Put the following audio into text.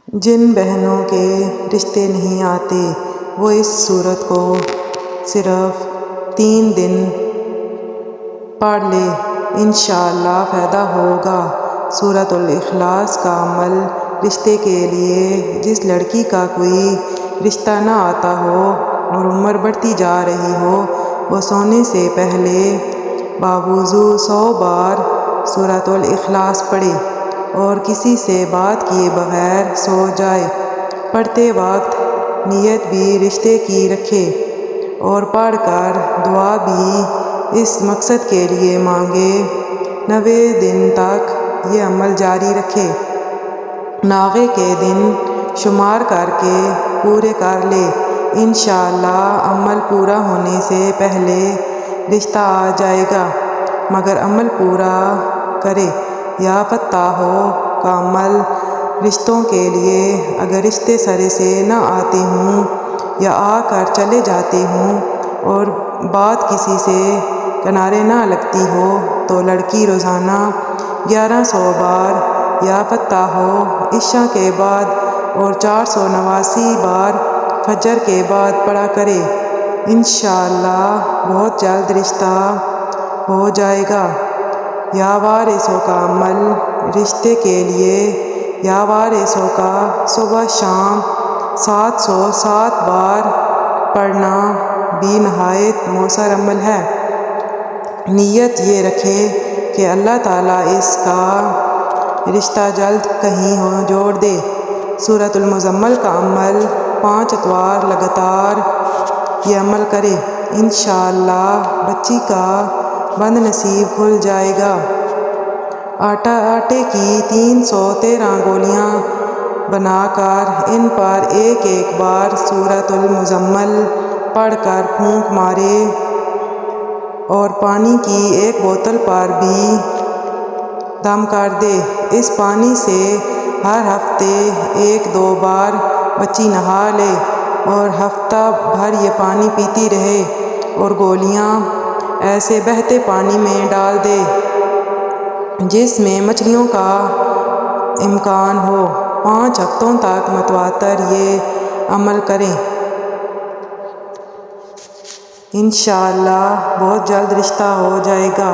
جن بہنوں کے رشتے نہیں آتے وہ اس سورت کو صرف 3 دن پڑھ لے، انشاءاللہ فائدہ ہوگا۔ سورۃ الاخلاص کا عمل رشتے کے لیے جس لڑکی کا کوئی رشتہ نہ آتا ہو اور عمر بڑھتی جا رہی ہو، وہ سونے سے پہلے باوضو 100 بار سورۃ الاخلاص پڑھے اور کسی سے بات کیے بغیر سو جائے۔ پڑھتے وقت نیت بھی رشتے کی رکھے اور پڑھ کر دعا بھی اس مقصد کے لیے مانگے۔ 90 دن تک یہ عمل جاری رکھے۔ ناغے کے دن شمار کر کے پورے کر لے، انشاءاللہ عمل پورا ہونے سے پہلے رشتہ آ جائے گا۔ مگر عمل پورا کرے یا فتح کا عمل رشتوں کے لیے اگر رشتے سرے سے نہ آتے ہوں یا آ کر چلے جاتے ہوں اور بات کسی سے کنارے نہ لگتی ہو تو لڑکی روزانہ 1100 بار یا فتح عشاء کے بعد اور 489 بار فجر کے بعد پڑھا کرے، انشاءاللہ بہت جلد رشتہ ہو جائے گا۔ یا وارثوں کا عمل رشتے کے لیے یا وارثوں کا صبح شام 707 بار پڑھنا بھی نہایت مؤثر عمل ہے۔ نیت یہ رکھے کہ اللہ تعالیٰ اس کا رشتہ جلد کہیں جوڑ دے۔ سورۃ المزمل کا عمل 5 اتوار لگاتار یہ عمل کرے، انشاءاللہ بچی کا بند نصیب کھل جائے گا۔ آٹے کی 313 گولیاں بنا کر ان پر ایک بار سورۃ المزمل پڑھ کر پھونک مارے اور پانی کی ایک بوتل پر بھی دم کر دے۔ اس پانی سے ہر ہفتے 1-2 بار بچی نہا لے اور ہفتہ بھر یہ پانی پیتی رہے اور گولیاں ایسے بہتے پانی میں ڈال دے جس میں مچھلیوں کا امکان ہو۔ 5 ہفتوں تک متواتر یہ عمل کریں، انشاءاللہ بہت جلد رشتہ ہو جائے گا۔